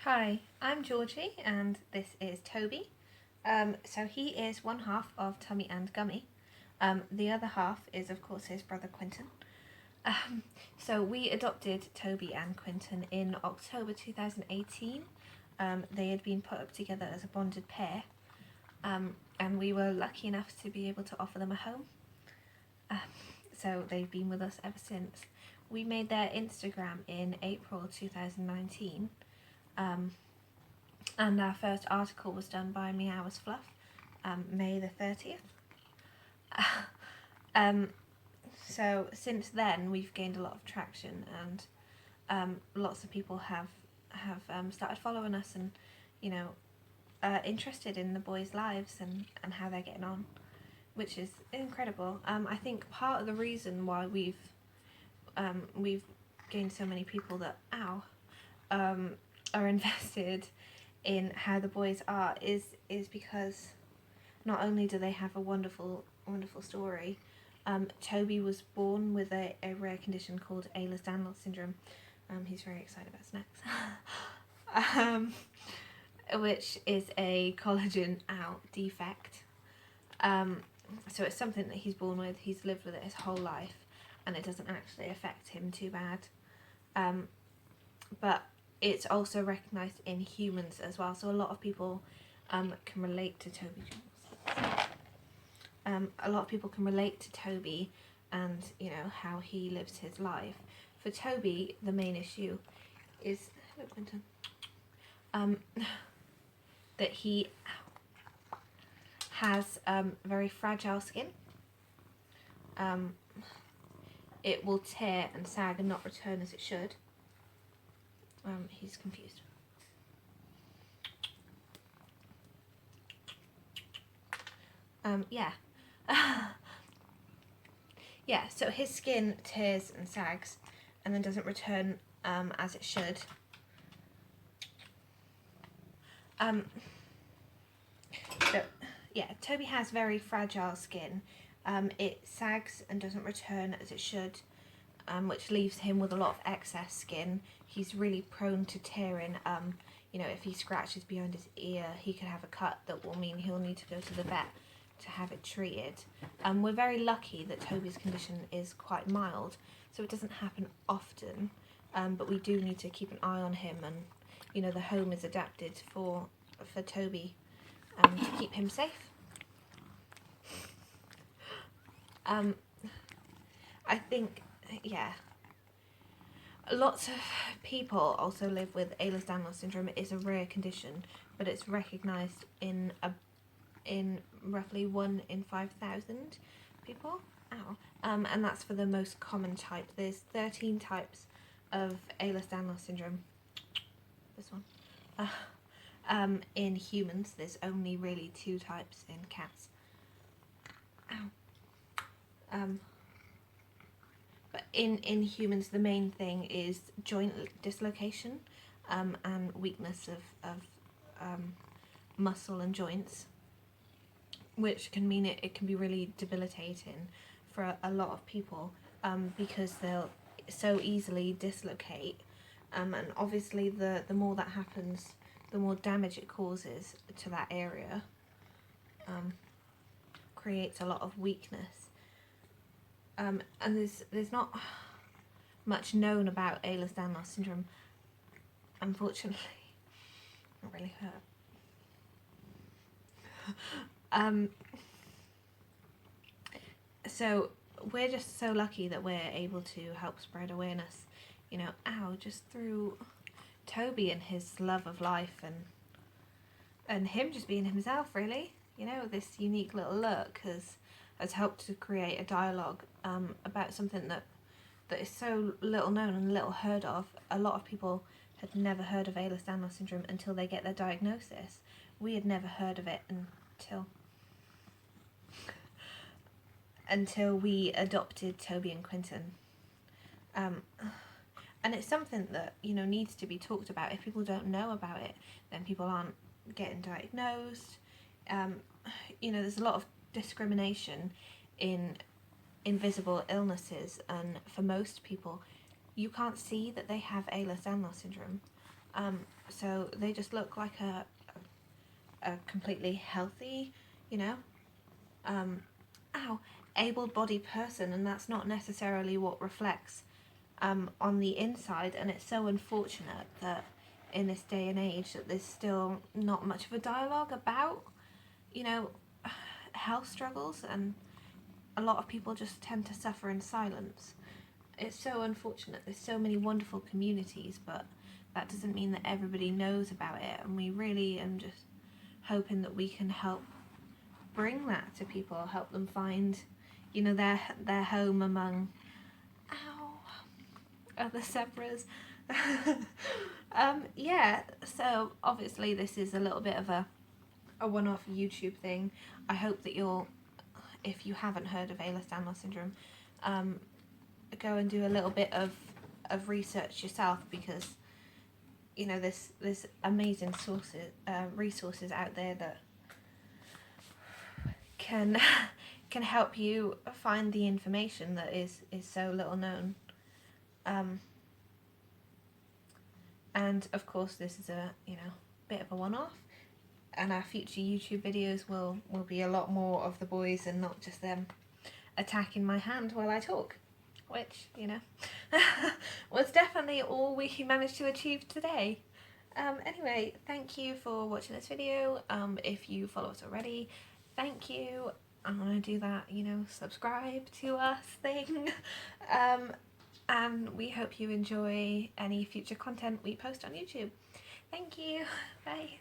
Hi, I'm Georgie and this is Toby. So he is one half of Tummy and Gummy. The other half is of course his brother Quinton. Um, so we adopted Toby and Quinton in October 2018. They had been put up together as a bonded pair, and we were lucky enough to be able to offer them a home. Um, so they've been with us ever since. We made their Instagram in April 2019. And our first article was done by Meows Fluff, May the 30th. So since then we've gained a lot of traction, and lots of people have started following us and, interested in the boys' lives and how they're getting on, which is incredible. I think part of the reason why we've gained so many people that are invested in how the boys are is because not only do they have a wonderful story. Toby was born with a rare condition called ehlers-danlos syndrome. He's very excited about snacks. Which is a collagen defect. So it's something that he's born with. He's lived with it his whole life, and it doesn't actually affect him too bad. But it's also recognised in humans as well, so a lot of people can relate to Toby. A lot of people can relate to Toby and, how he lives his life. For Toby, the main issue is, hello Quinton, that he has very fragile skin. It will tear and sag and not return as it should. He's confused. Yeah. Yeah, so his skin tears and sags and then doesn't return as it should. So, yeah, Toby has very fragile skin. It sags and doesn't return as it should, which leaves him with a lot of excess skin. He's really prone to tearing. If he scratches behind his ear, he could have a cut that will mean he'll need to go to the vet to have it treated. We're very lucky that Toby's condition is quite mild, so it doesn't happen often, but we do need to keep an eye on him, and the home is adapted for Toby to keep him safe. I think, yeah, lots of people also live with ehlers-danlos syndrome. It is a rare condition, but it's recognised in roughly 1 in 5,000 people. And that's for the most common type. There's 13 types of ehlers-danlos syndrome. This one. In humans, there's only really 2 types in cats. But in humans, the main thing is joint dislocation and weakness of muscle and joints, which can mean it can be really debilitating for a lot of people because they'll so easily dislocate. And obviously the more that happens, the more damage it causes to that area. Creates a lot of weakness. And there's not much known about ehlers-danlos syndrome, unfortunately. It really hurt. So we're just so lucky that we're able to help spread awareness, just through Toby and his love of life and him just being himself, really. This unique little look has helped to create a dialogue about something that is so little known and little heard of. A lot of people had never heard of ehlers-danlos syndrome until they get their diagnosis. We had never heard of it until we adopted Toby and Quinton. And it's something that, needs to be talked about. If people don't know about it, then people aren't getting diagnosed. There's a lot of discrimination in invisible illnesses, and for most people, you can't see that they have ehlers-danlos syndrome. So they just look like a completely healthy, you know, able-bodied person, and that's not necessarily what reflects on the inside. And it's so unfortunate that in this day and age that there's still not much of a dialogue about, you know, health struggles, and a lot of people just tend to suffer in silence. It's so unfortunate. There's so many wonderful communities, but that doesn't mean that everybody knows about it, and we really am just hoping that we can help bring that to people, help them find, you know, their home among other zebras. Yeah, so obviously this is a little bit of a one-off YouTube thing. I hope that you'll, if you haven't heard of ehlers-danlos syndrome, go and do a little bit of research yourself, because you know there's amazing resources out there that can help you find the information that is so little known. And of course this is a, you know, bit of a one-off, and our future YouTube videos will be a lot more of the boys and not just them attacking my hand while I talk, which, you know, was definitely all we managed to achieve today. Anyway, thank you for watching this video. If you follow us already, thank you. I'm gonna do that, you know, subscribe to us thing. And we hope you enjoy any future content we post on YouTube. Thank you. Bye.